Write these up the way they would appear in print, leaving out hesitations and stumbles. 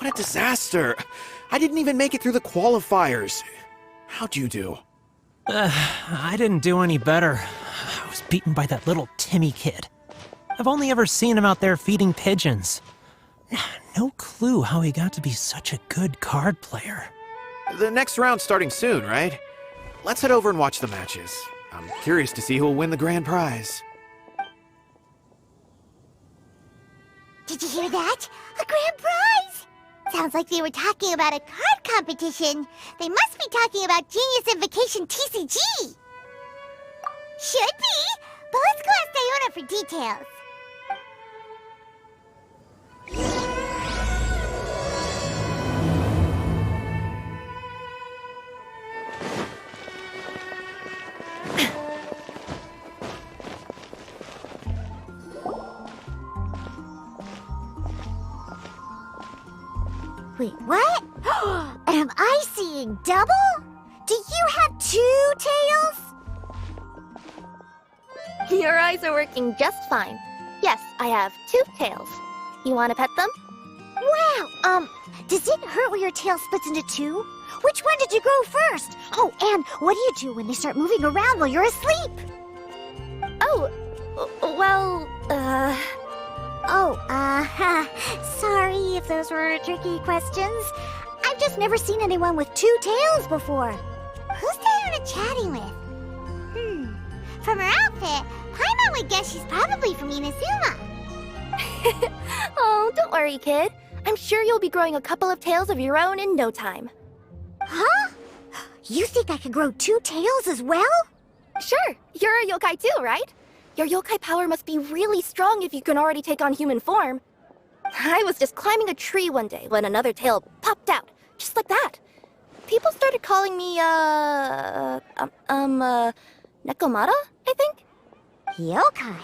a disaster. I didn't even make it through the qualifiers. How'd you do? I didn't do any better. I was beaten by that little Timmy kid. I've only ever seen him out there feeding pigeons. No clue how he got to be such a good card player. The next round's starting soon, right? Let's head over and watch the matches. I'm curious to see who'll win the grand prize. Did you hear that? A grand prize! Sounds like they were talking about a card competition. They must be talking about Genius Invocation TCG. Should be, but let's go ask Diona for details. Wait, what? Am I seeing double? Do you have 2 tails? Your eyes are working just fine. Yes, I have 2 tails. You want to pet them? Wow, does it hurt when your tail splits into 2? Which one did you grow first? Oh, and what do you do when they start moving around while you're asleep? Oh, well, sorry if those were tricky questions. I've just never seen anyone with 2 tails before. Who's Diona chatting with? From her outfit, Paimon would guess she's probably from Inazuma. Oh, don't worry, kid. I'm sure you'll be growing a couple of tails of your own in no time. Huh? You think I could grow 2 tails as well? Sure, you're a yokai too, right? Your yokai power must be really strong if you can already take on human form. I was just climbing a tree one day when another tail popped out, just like that. People started calling me, Nekomata, I think? Yokai?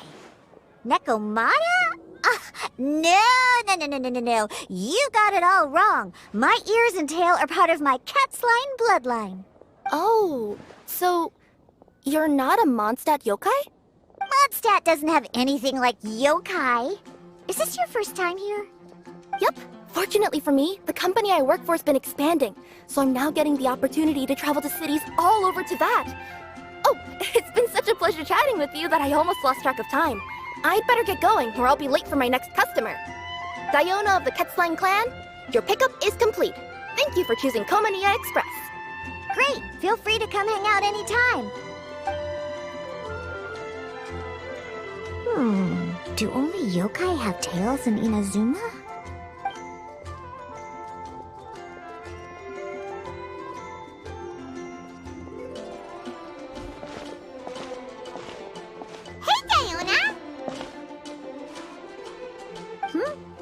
Nekomata? No. You got it all wrong. My ears and tail are part of my cat's line bloodline. Oh, so you're not a Mondstadt yokai? Mondstadt doesn't have anything like yokai. Is this your first time here? Yep. Fortunately for me, the company I work for has been expanding, so I'm now getting the opportunity to travel to cities all over Teyvat. Oh, it's been such a pleasure chatting with you that I almost lost track of time. I'd better get going, or I'll be late for my next customer. Diona of the Quetzline clan, your pickup is complete. Thank you for choosing Komaniya Express. Great. Feel free to come hang out anytime. Do only yokai have tails in Inazuma? Hey, Diona!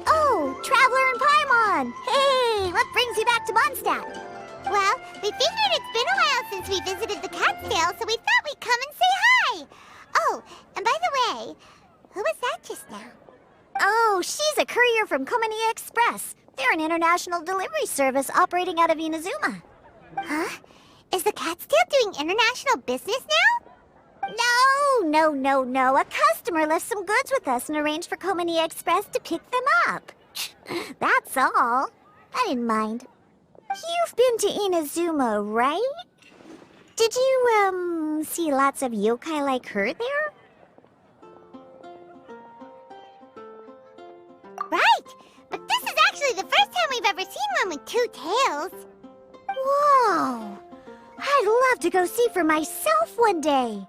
Oh, Traveler and Paimon! Hey, what brings you back to Mondstadt? Well, we figured it's been a while since we visited the Catstail, so we thought we'd come and say hi! Oh, and by the way, who was that just now? Oh, she's a courier from Komaniya Express. They're an international delivery service operating out of Inazuma. Huh? Is the Catstail doing international business now? No. A customer left some goods with us and arranged for Komaniya Express to pick them up. That's all. I didn't mind. You've been to Inazuma, right? Did you, see lots of yokai like her there? Right! But this is actually the first time we've ever seen one with 2 tails. Whoa! I'd love to go see for myself one day.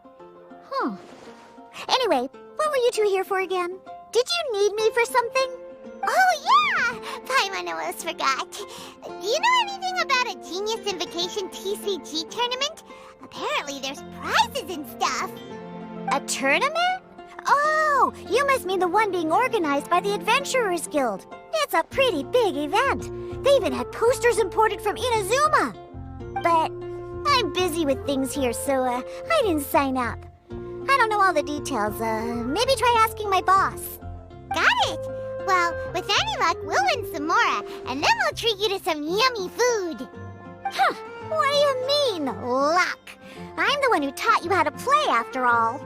Anyway, what were you 2 here for again? Did you need me for something? Oh, yeah! Paimon almost forgot. Do you know anything about a Genius Invocation TCG tournament? Apparently there's prizes and stuff. A tournament? Oh, you must mean the one being organized by the Adventurers Guild. It's a pretty big event. They even had posters imported from Inazuma. But I'm busy with things here, so I didn't sign up. I don't know all the details. Maybe try asking my boss. Got it! Well, with any luck, we'll win some more, and then we'll treat you to some yummy food. Huh, what do you mean, luck? I'm the one who taught you how to play, after all.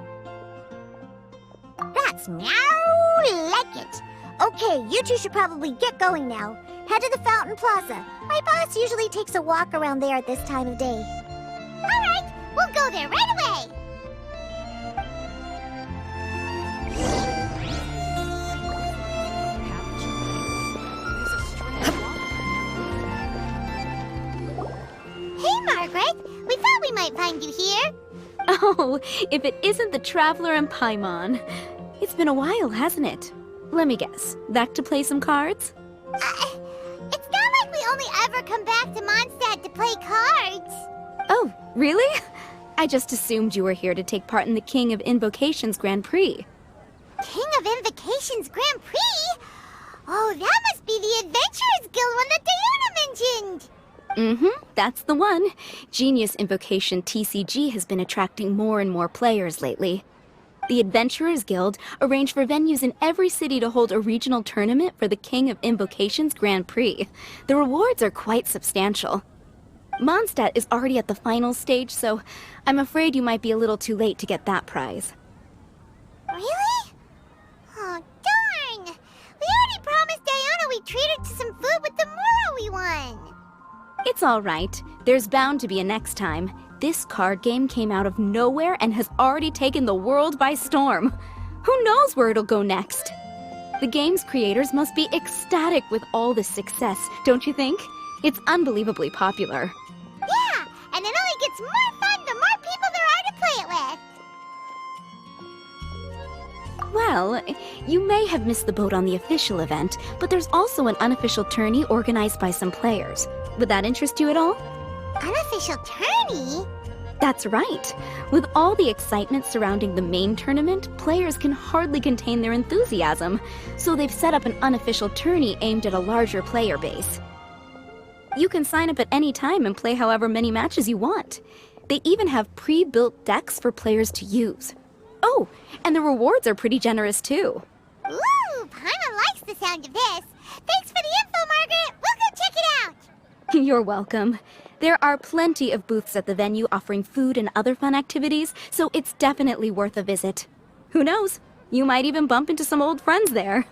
That's meow like it. Okay, you two should probably get going now. Head to the Fountain Plaza. My boss usually takes a walk around there at this time of day. All right, we'll go there right away. Hey, Margaret. We thought we might find you here. Oh, if it isn't the Traveler and Paimon. It's been a while, hasn't it? Let me guess. Back to play some cards? It's not like we only ever come back to Mondstadt to play cards. Oh, really? I just assumed you were here to take part in the King of Invocations Grand Prix. King of Invocations Grand Prix? Oh, that must be the Adventurers Guild one that Diana mentioned. That's the one. Genius Invocation TCG has been attracting more and more players lately. The Adventurers Guild arranged for venues in every city to hold a regional tournament for the King of Invocations Grand Prix. The rewards are quite substantial. Mondstadt is already at the final stage, so I'm afraid you might be a little too late to get that prize. Really? Oh, darn! We already promised Diana we'd treat her to some food with the Muro we won. It's all right. There's bound to be a next time. This card game came out of nowhere and has already taken the world by storm. Who knows where it'll go next? The game's creators must be ecstatic with all this success, don't you think? It's unbelievably popular. Yeah, and it only gets more fun the more people there are to play it with. Well, you may have missed the boat on the official event, but there's also an unofficial tourney organized by some players. Would that interest you at all? Unofficial tourney? That's right. With all the excitement surrounding the main tournament, players can hardly contain their enthusiasm, so they've set up an unofficial tourney aimed at a larger player base. You can sign up at any time and play however many matches you want. They even have pre-built decks for players to use. Oh, and the rewards are pretty generous too. Ooh, Paimon likes the sound of this. Thanks for the info, Margaret. We'll go check it out. You're welcome. There are plenty of booths at the venue offering food and other fun activities, so it's definitely worth a visit. Who knows? You might even bump into some old friends there.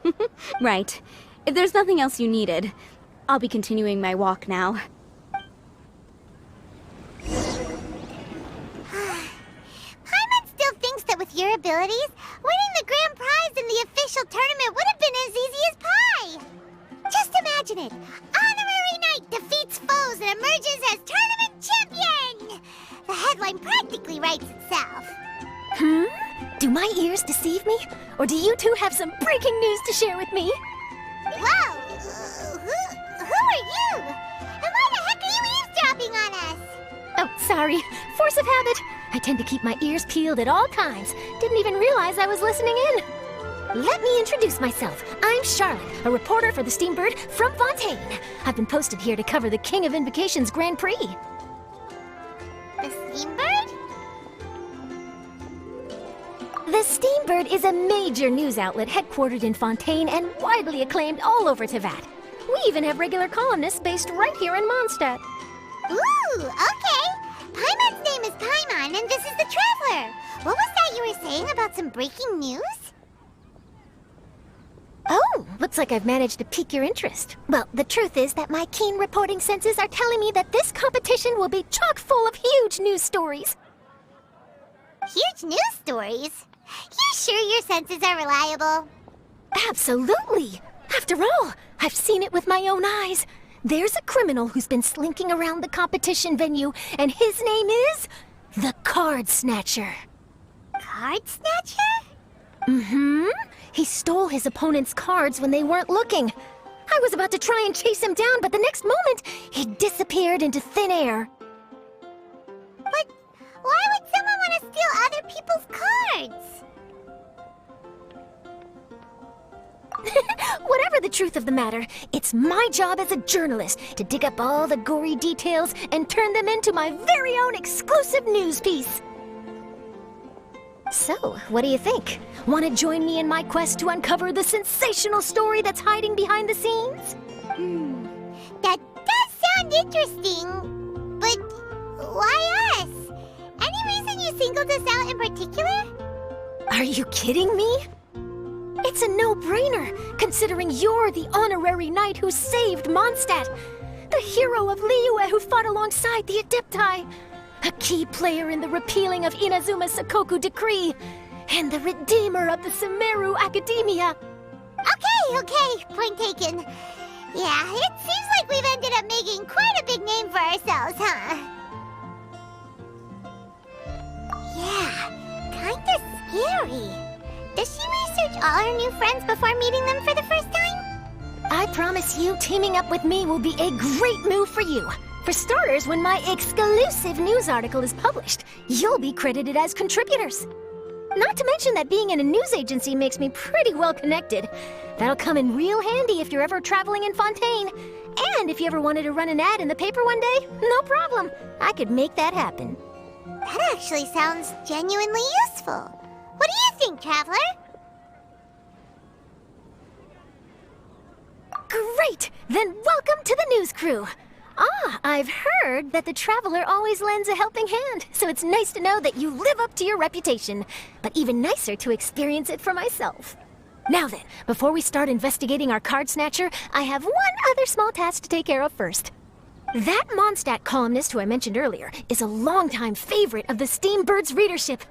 Right. If there's nothing else you needed, I'll be continuing my walk now. Paimon still thinks that with your abilities, winning the grand prize in the official tournament would have been as easy as pie. Just imagine it. Honorary Knight defeats foes and emerges as tournament champion! The headline practically writes itself. Do my ears deceive me? Or do you two have some breaking news to share with me? Whoa! Who are you? And why the heck are you eavesdropping on us? Oh, sorry. Force of habit. I tend to keep my ears peeled at all times. Didn't even realize I was listening in. Let me introduce myself. I'm Charlotte, a reporter for the Steambird from Fontaine. I've been posted here to cover the King of Invocations Grand Prix. The Steambird? The Steambird is a major news outlet headquartered in Fontaine and widely acclaimed all over Teyvat. We even have regular columnists based right here in Mondstadt. Ooh, okay. Paimon's name is Paimon, and this is the Traveler. What was that you were saying about some breaking news? Oh, looks like I've managed to pique your interest. Well, the truth is that my keen reporting senses are telling me that this competition will be chock full of huge news stories. Huge news stories? You sure your senses are reliable? Absolutely! After all, I've seen it with my own eyes. There's a criminal who's been slinking around the competition venue, and his name is the Card Snatcher. Card Snatcher? Mm-hmm. He stole his opponent's cards when they weren't looking. I was about to try and chase him down, but the next moment, he disappeared into thin air. But why would someone want to steal other people's cards? Whatever the truth of the matter, it's my job as a journalist to dig up all the gory details and turn them into my very own exclusive news piece. So, what do you think? Want to join me in my quest to uncover the sensational story that's hiding behind the scenes? That does sound interesting. But why us? Any reason you singled us out in particular? Are you kidding me? It's a no-brainer, considering you're the honorary knight who saved Mondstadt, the hero of Liyue who fought alongside the Adepti, a key player in the repealing of Inazuma's Sakoku decree, and the redeemer of the Sumeru Academia. Okay, point taken. Yeah, it seems like we've ended up making quite a big name for ourselves, huh? Yeah, kinda scary. Does she research all her new friends before meeting them for the first time? I promise you, teaming up with me will be a great move for you. For starters, when my exclusive news article is published, you'll be credited as contributors. Not to mention that being in a news agency makes me pretty well connected. That'll come in real handy if you're ever traveling in Fontaine. And if you ever wanted to run an ad in the paper one day, no problem. I could make that happen. That actually sounds genuinely useful. What do you think, Traveler? Great! Then welcome to the news crew. I've heard that the Traveler always lends a helping hand, so it's nice to know that you live up to your reputation. But even nicer to experience it for myself. Now then, before we start investigating our card snatcher, I have one other small task to take care of first. That Mondstadt columnist who I mentioned earlier is a longtime favorite of the Steambird's readership.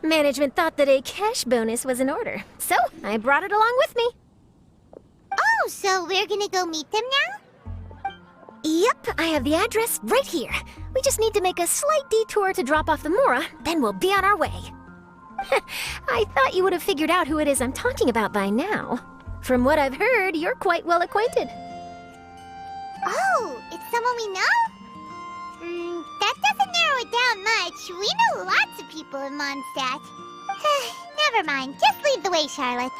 Management thought that a cash bonus was in order, so I brought it along with me. Oh, so we're gonna go meet them now? Yep, I have the address right here. We just need to make a slight detour to drop off the Mora, then we'll be on our way. I thought you would have figured out who it is I'm talking about by now. From what I've heard, you're quite well acquainted. Oh, it's someone we know? That doesn't narrow it down much. We know lots of people in Mondstadt. Never mind, just lead the way, Charlotte.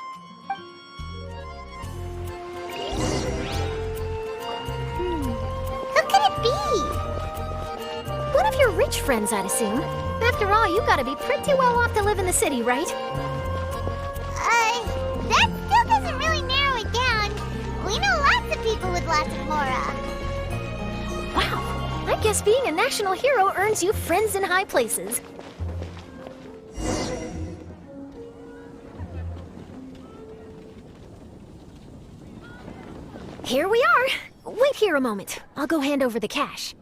Who could it be? One of your rich friends, I'd assume. After all, you gotta be pretty well off to live in the city, right? That still doesn't really narrow it down. We know lots of people with lots of Mora. Wow, I guess being a national hero earns you friends in high places. Here we are. Wait here a moment. I'll go hand over the cash.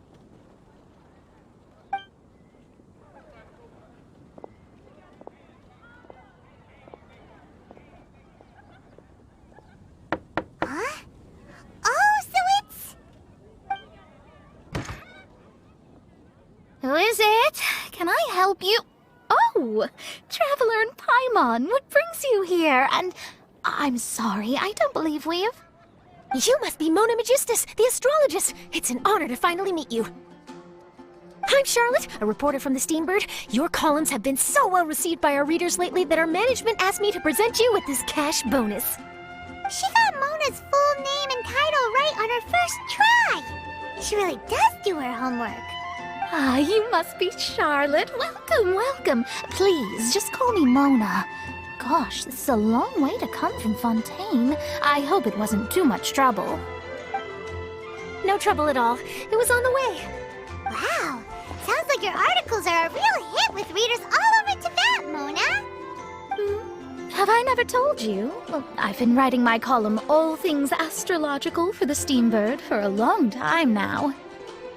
Huh? Oh, so it's... Who is it? Can I help you? Oh, Traveler and Paimon, what brings you here? And I'm sorry, I don't believe we've... You must be Mona Magistus, the astrologist. It's an honor to finally meet you. I'm Charlotte, a reporter from the Steambird. Your columns have been so well received by our readers lately that our management asked me to present you with this cash bonus. She got Mona's full name and title right on her first try. She really does do her homework. Ah, you must be Charlotte. Welcome, welcome. Please, just call me Mona. Gosh, this is a long way to come from Fontaine. I hope it wasn't too much trouble. No trouble at all. It was on the way. Wow, sounds like your articles are a real hit with readers all over Tibet, Mona. Have I never told you? Well, I've been writing my column All Things Astrological for the Steambird for a long time now.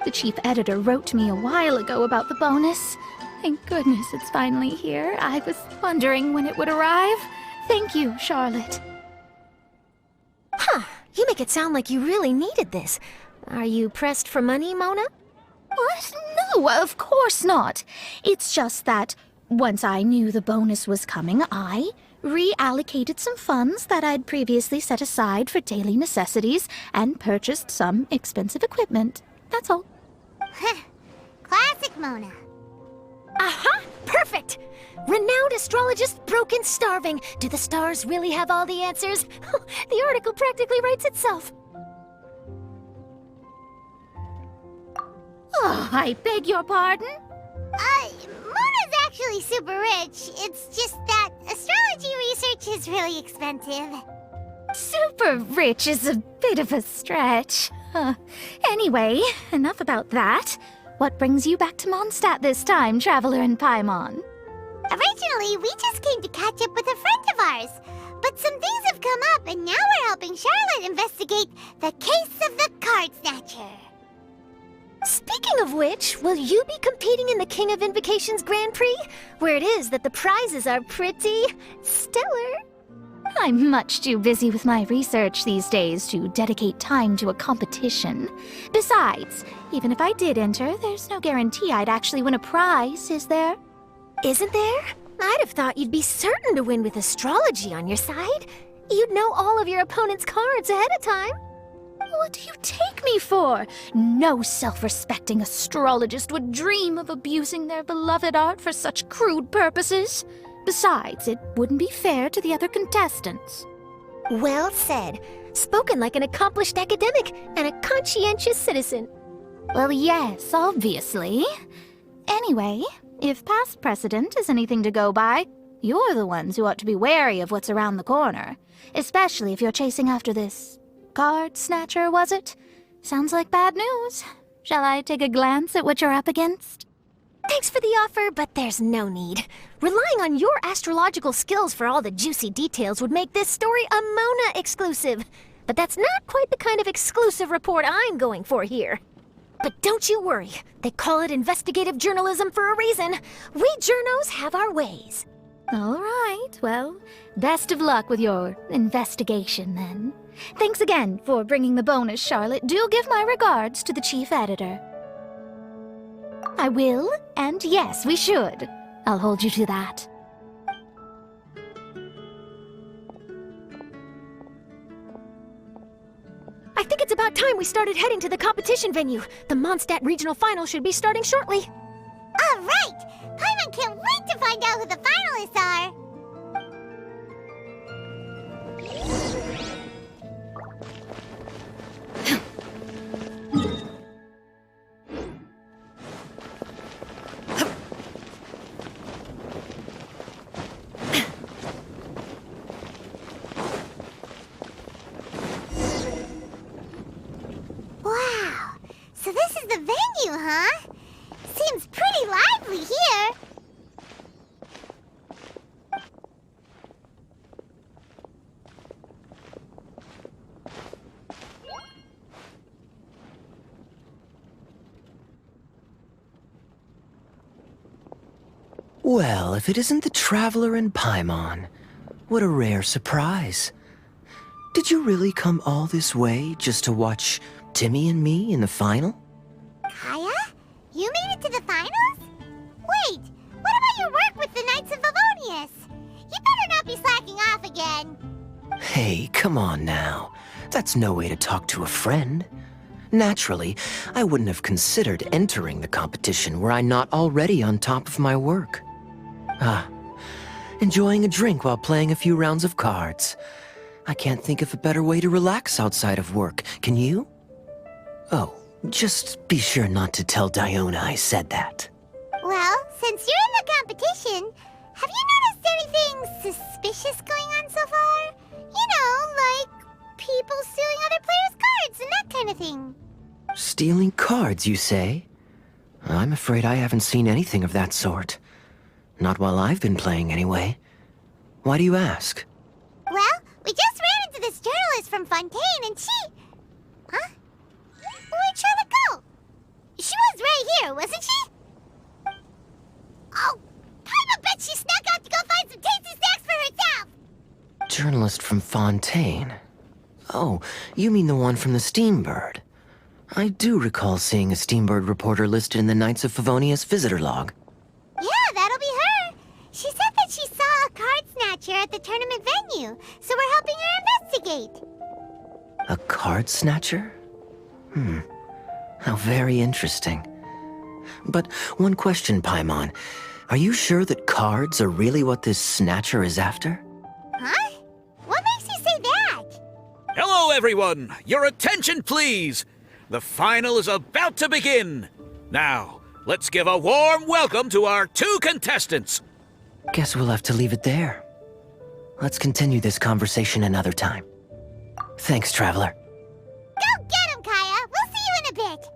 The chief editor wrote to me a while ago about the bonus. Thank goodness it's finally here. I was wondering when it would arrive. Thank you, Charlotte. Huh, you make it sound like you really needed this. Are you pressed for money, Mona? What? No, of course not. It's just that once I knew the bonus was coming, I reallocated some funds that I'd previously set aside for daily necessities and purchased some expensive equipment. That's all. Classic Mona. Aha! Perfect! Renowned astrologist Broken Starving. Do the stars really have all the answers? The article practically writes itself. Oh, I beg your pardon? Mona's actually super rich. It's just that astrology research is really expensive. Super rich is a bit of a stretch. Anyway, enough about that. What brings you back to Mondstadt this time, Traveler and Paimon? Originally, we just came to catch up with a friend of ours. But some things have come up, and now we're helping Charlotte investigate the case of the Card Snatcher. Speaking of which, will you be competing in the King of Invocations Grand Prix? Where it is that the prizes are pretty stellar. I'm much too busy with my research these days to dedicate time to a competition. Besides, even if I did enter, there's no guarantee I'd actually win a prize, is there? Isn't there? I'd have thought you'd be certain to win with astrology on your side. You'd know all of your opponent's cards ahead of time. What do you take me for? No self-respecting astrologist would dream of abusing their beloved art for such crude purposes. Besides, it wouldn't be fair to the other contestants. Well said. Spoken like an accomplished academic and a conscientious citizen. Well, yes, obviously. Anyway, if past precedent is anything to go by, you're the ones who ought to be wary of what's around the corner. Especially if you're chasing after this card snatcher, was it? Sounds like bad news. Shall I take a glance at what you're up against? Thanks for the offer, but there's no need. Relying on your astrological skills for all the juicy details would make this story a Mona exclusive. But that's not quite the kind of exclusive report I'm going for here. But don't you worry. They call it investigative journalism for a reason. We journos have our ways. All right, well, best of luck with your investigation, then. Thanks again for bringing the bonus, Charlotte. Do give my regards to the chief editor. I will, and yes, we should. I'll hold you to that. I think it's about time we started heading to the competition venue. The Mondstadt Regional Final should be starting shortly. All right! Paimon can't wait to find out who the finalists are! Wow! So this is the venue, huh? Seems pretty lively here. Well, if it isn't the Traveler and Paimon, what a rare surprise. Did you really come all this way just to watch Timmy and me in the final? Kaya? You made it to the finals? Wait, what about your work with the Knights of Favonius? You better not be slacking off again. Hey, come on now. That's no way to talk to a friend. Naturally, I wouldn't have considered entering the competition were I not already on top of my work. Enjoying a drink while playing a few rounds of cards. I can't think of a better way to relax outside of work, can you? Oh, just be sure not to tell Diona I said that. Well, since you're in the competition, have you noticed anything suspicious going on so far? You know, like people stealing other players' cards and that kind of thing. Stealing cards, you say? I'm afraid I haven't seen anything of that sort. Not while I've been playing, anyway. Why do you ask? Well, we just ran into this journalist from Fontaine and she... Huh? Where'd Charlotte go? She was right here, wasn't she? Oh, I bet she snuck out to go find some tasty snacks for herself! Journalist from Fontaine. Oh, you mean the one from the Steambird. I do recall seeing a Steambird reporter listed in the Knights of Favonius visitor log. Yeah, that'll be her. She said that she saw a card snatcher at the tournament venue, so we're helping her investigate. A card snatcher? How very interesting. But one question, Paimon. Are you sure that cards are really what this snatcher is after? Huh? What makes you say that? Hello, everyone! Your attention, please! The final is about to begin. Now, let's give a warm welcome to our two contestants. Guess we'll have to leave it there. Let's continue this conversation another time. Thanks, Traveler. Go get him, Kaya! We'll see you in a bit!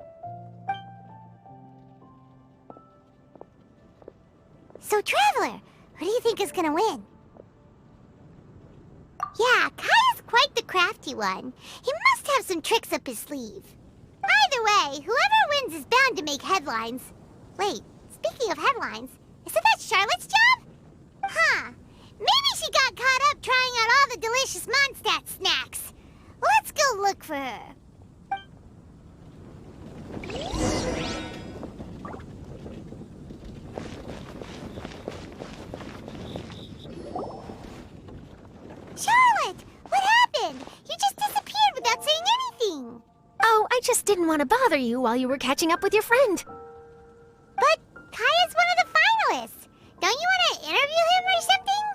So, Traveler, who do you think is gonna win? Yeah, Kaya crafty one. He must have some tricks up his sleeve. Either way, whoever wins is bound to make headlines. Wait, speaking of headlines, isn't that Charlotte's job? Huh. Maybe she got caught up trying out all the delicious Mondstadt snacks. Let's go look for her. Charlotte! What happened? You just disappeared without saying anything. Oh, I just didn't want to bother you while you were catching up with your friend. But Kaya's one of the finalists. Don't you want to interview him or something?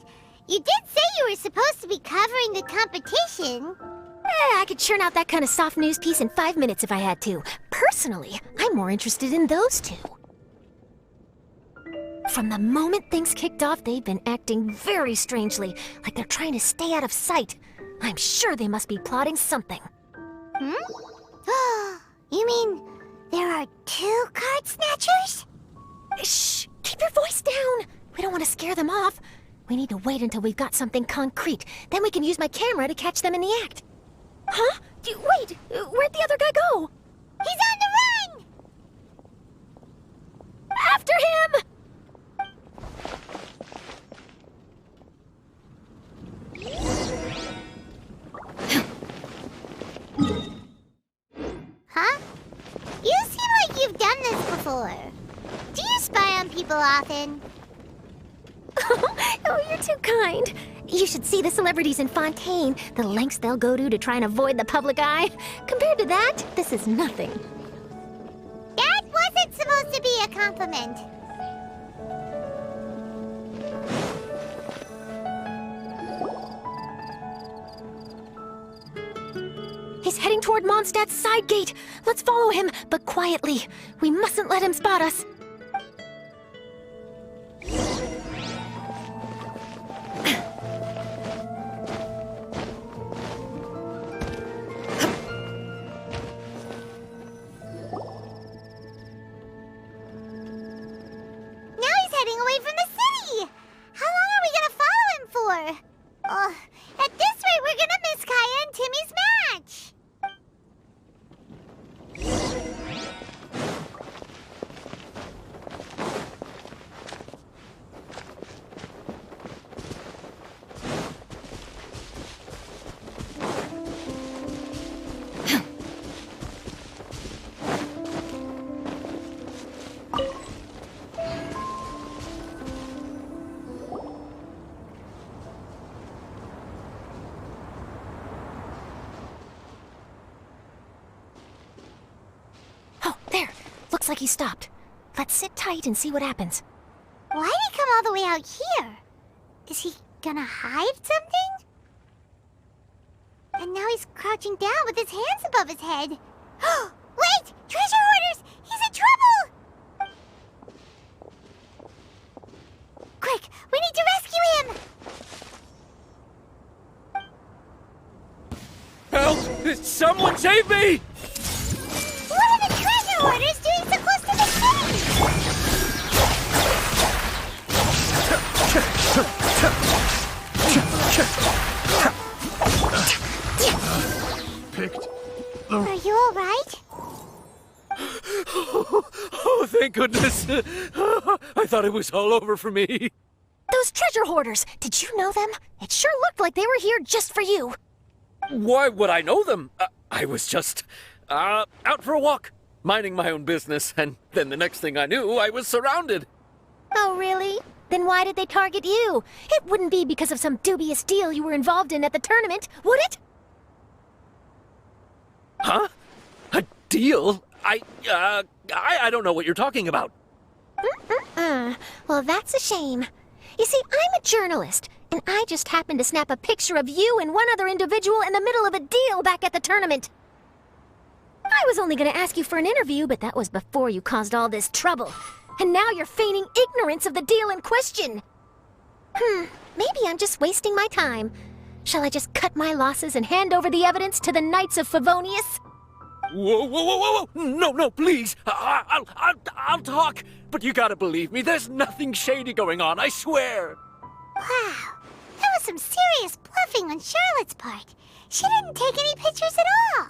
You did say you were supposed to be covering the competition. I could churn out that kind of soft news piece in 5 minutes if I had to. Personally, I'm more interested in those two. From the moment things kicked off, they've been acting very strangely, like they're trying to stay out of sight. I'm sure they must be plotting something. You mean there are 2 card snatchers? Shh! Keep your voice down! We don't want to scare them off. We need to wait until we've got something concrete. Then we can use my camera to catch them in the act. Huh? Wait! Where'd the other guy go? He's on the run! After him! Huh? You seem like you've done this before. Do you spy on people often? Oh, you're too kind. You should see the celebrities in Fontaine, the lengths they'll go to try and avoid the public eye. Compared to that, this is nothing. That wasn't supposed to be a compliment. He's heading toward Mondstadt's side gate. Let's follow him, but quietly. We mustn't let him spot us. At this rate, we're gonna miss Kaya and Timmy's match! Oh, there. Looks like he stopped. Let's sit tight and see what happens. Why'd he come all the way out here? Is he gonna hide something? And now he's crouching down with his hands above his head. Wait! Treasure hoarders! He's in trouble! Quick! We need to rescue him! Help! Someone save me! What are the treasure hoarders doing so close to the Picked. Are you alright? Oh, thank goodness. I thought it was all over for me. Those treasure hoarders, did you know them? It sure looked like they were here just for you. Why would I know them? I was just out for a walk, minding my own business, and then the next thing I knew, I was surrounded. Oh, really? Then why did they target you? It wouldn't be because of some dubious deal you were involved in at the tournament, would it? Huh? A deal? I don't know what you're talking about. Well, that's a shame. You see, I'm a journalist, and I just happened to snap a picture of you and one other individual in the middle of a deal back at the tournament. I was only going to ask you for an interview, but that was before you caused all this trouble. And now you're feigning ignorance of the deal in question. Maybe I'm just wasting my time. Shall I just cut my losses and hand over the evidence to the Knights of Favonius? Whoa, whoa, whoa, whoa, whoa! No, please! I'll talk! But you gotta believe me, there's nothing shady going on, I swear! Wow, that was some serious bluffing on Charlotte's part. She didn't take any pictures at all.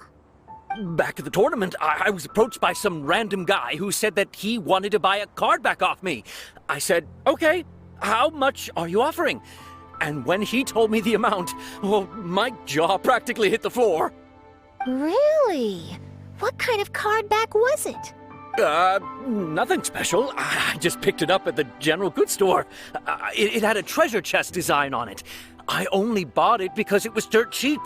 Back at the tournament, I was approached by some random guy who said that he wanted to buy a card back off me. I said, okay, how much are you offering? And when he told me the amount, well, my jaw practically hit the floor. Really? What kind of card back was it? Nothing special. I just picked it up at the general goods store. It had a treasure chest design on it. I only bought it because it was dirt cheap.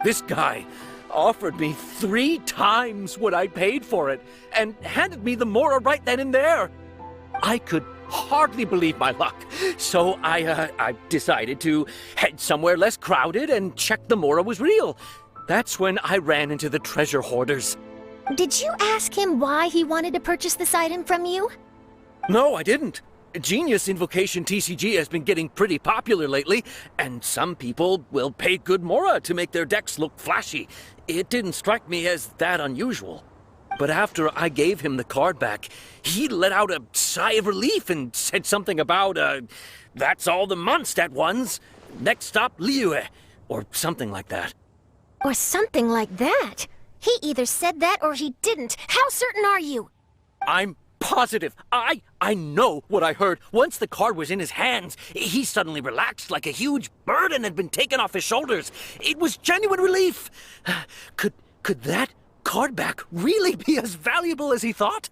This guy offered me 3 times what I paid for it and handed me the Mora right then and there. I could hardly believe my luck, so I decided to head somewhere less crowded and check the Mora was real. That's when I ran into the treasure hoarders. Did you ask him why he wanted to purchase this item from you? No, I didn't. Genius Invocation TCG has been getting pretty popular lately, and some people will pay good Mora to make their decks look flashy. It didn't strike me as that unusual. But after I gave him the card back, he let out a sigh of relief and said something about, that's all the Mondstadt ones. Next stop, Liyue, or something like that. Or something like that? He either said that or he didn't. How certain are you? I'm positive. I know what I heard. Once the card was in his hands, he suddenly relaxed like a huge burden had been taken off his shoulders. It was genuine relief. Could that card back really be as valuable as he thought?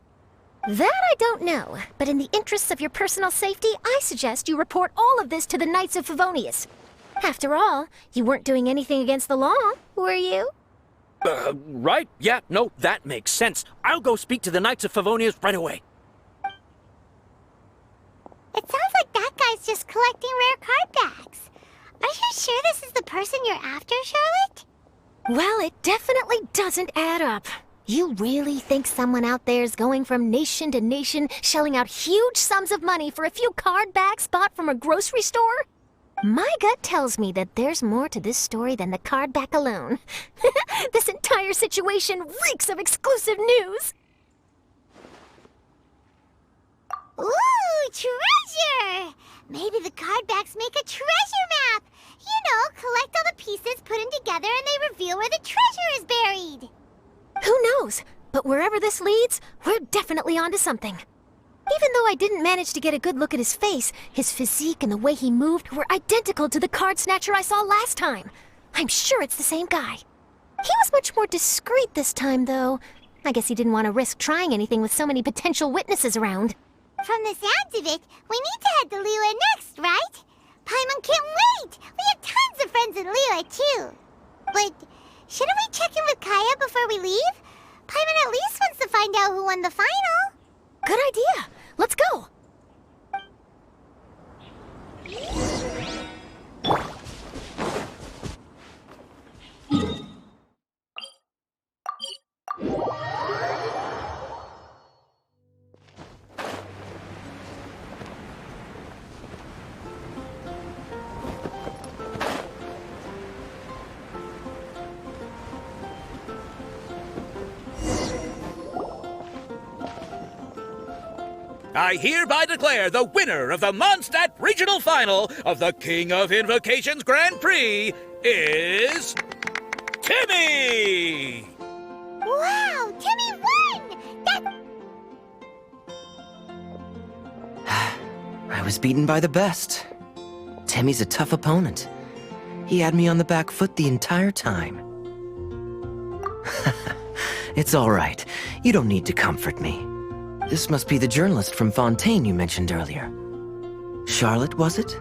That I don't know, but in the interests of your personal safety, I suggest you report all of this to the Knights of Favonius. After all, you weren't doing anything against the law, were you? Right. Yeah, no, that makes sense. I'll go speak to the Knights of Favonius right away. It sounds like that guy's just collecting rare card backs. Are you sure this is the person you're after, Charlotte? Well, it definitely doesn't add up. You really think someone out there's going from nation to nation, shelling out huge sums of money for a few card backs bought from a grocery store? My gut tells me that there's more to this story than the card back alone. This entire situation reeks of exclusive news! Ooh, treasure! Maybe the card backs make a treasure map! You know, collect all the pieces, put them together, and they reveal where the treasure is buried! Who knows? But wherever this leads, we're definitely onto something. Even though I didn't manage to get a good look at his face, his physique and the way he moved were identical to the card snatcher I saw last time. I'm sure it's the same guy. He was much more discreet this time, though. I guess he didn't want to risk trying anything with so many potential witnesses around. From the sounds of it, we need to head to Liyue next, right? Paimon can't wait! We have tons of friends in Liyue, too. But shouldn't we check in with Kaya before we leave? Paimon at least wants to find out who won the final. Good idea. Let's go. I hereby declare the winner of the Mondstadt Regional Final of the King of Invocations Grand Prix is Timmy! Wow, Timmy won! I was beaten by the best. Timmy's a tough opponent. He had me on the back foot the entire time. It's all right. You don't need to comfort me. This must be the journalist from Fontaine you mentioned earlier. Charlotte, was it?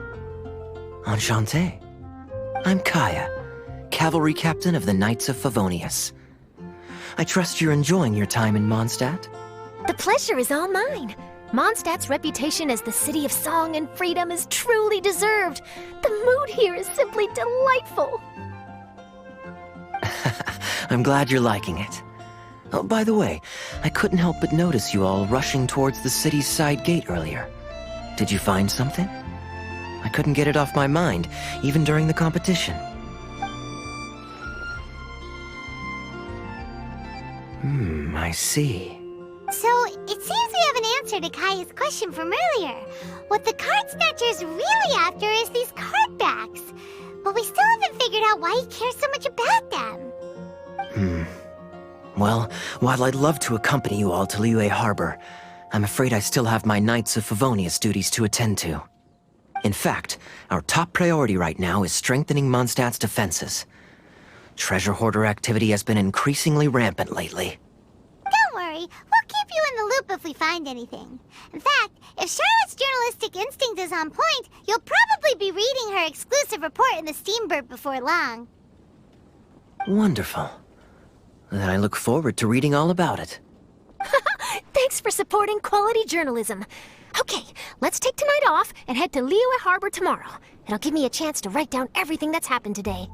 Enchanté. I'm Kaya, cavalry captain of the Knights of Favonius. I trust you're enjoying your time in Mondstadt? The pleasure is all mine. Mondstadt's reputation as the city of song and freedom is truly deserved. The mood here is simply delightful. I'm glad you're liking it. Oh, by the way, I couldn't help but notice you all rushing towards the city's side gate earlier. Did you find something? I couldn't get it off my mind, even during the competition. I see. So, It seems we have an answer to Kaya's question from earlier. What the card snatcher's really after is these card backs. But we still haven't figured out why he cares so much about them. Well, while I'd love to accompany you all to Liyue Harbor, I'm afraid I still have my Knights of Favonius duties to attend to. In fact, our top priority right now is strengthening Mondstadt's defenses. Treasure hoarder activity has been increasingly rampant lately. Don't worry, we'll keep you in the loop if we find anything. In fact, if Charlotte's journalistic instinct is on point, you'll probably be reading her exclusive report in the Steambird before long. Wonderful. Then I look forward to reading all about it. Thanks for supporting quality journalism. Okay, let's take tonight off and head to Liyue Harbor tomorrow. It'll give me a chance to write down everything that's happened today.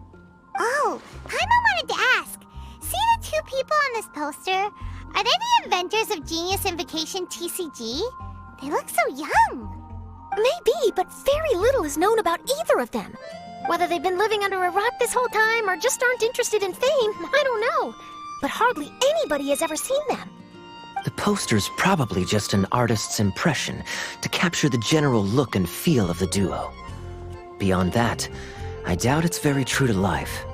Oh, Paimon wanted to ask. See the two people on this poster? Are they the inventors of Genius Invocation TCG? They look so young. Maybe, but very little is known about either of them. Whether they've been living under a rock this whole time or just aren't interested in fame, I don't know. But hardly anybody has ever seen them. The poster's probably just an artist's impression to capture the general look and feel of the duo. Beyond that, I doubt it's very true to life.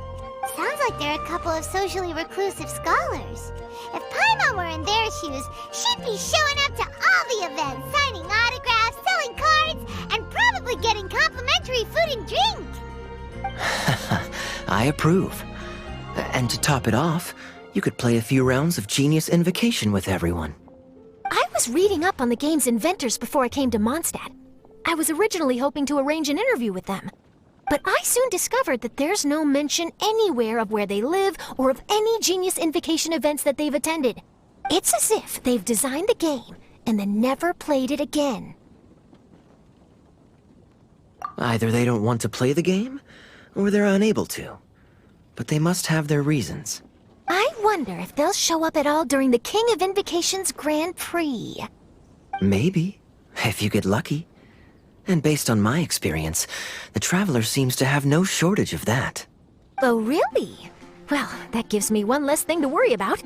Sounds like they're a couple of socially reclusive scholars. If Paimon were in their shoes, she'd be showing up to all the events, signing autographs, selling cards, and probably getting complimentary food and drink. I approve. And to top it off, you could play a few rounds of Genius Invocation with everyone. I was reading up on the game's inventors before I came to Mondstadt. I was originally hoping to arrange an interview with them. But I soon discovered that there's no mention anywhere of where they live or of any Genius Invocation events that they've attended. It's as if they've designed the game and then never played it again. Either they don't want to play the game, or they're unable to. But they must have their reasons. I wonder if they'll show up at all during the King of Invocation's Grand Prix. Maybe, if you get lucky. And based on my experience, the Traveler seems to have no shortage of that. Oh, really? Well, that gives me one less thing to worry about.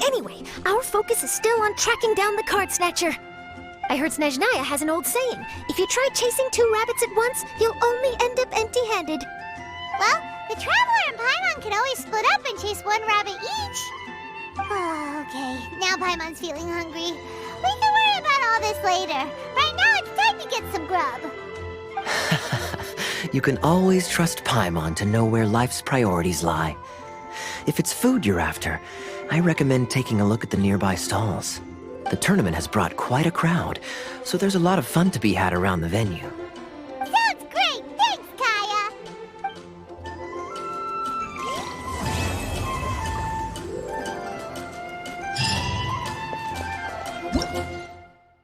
Anyway, our focus is still on tracking down the card snatcher. I heard Snezhnaya has an old saying, if you try chasing two rabbits at once, you'll only end up empty-handed. Well, the Traveler and Paimon can always split up and chase one rabbit each. Oh, okay. Now Paimon's feeling hungry. We can worry about all this later. Right now, it's time to get some grub. You can always trust Paimon to know where life's priorities lie. If it's food you're after, I recommend taking a look at the nearby stalls. The tournament has brought quite a crowd, so there's a lot of fun to be had around the venue.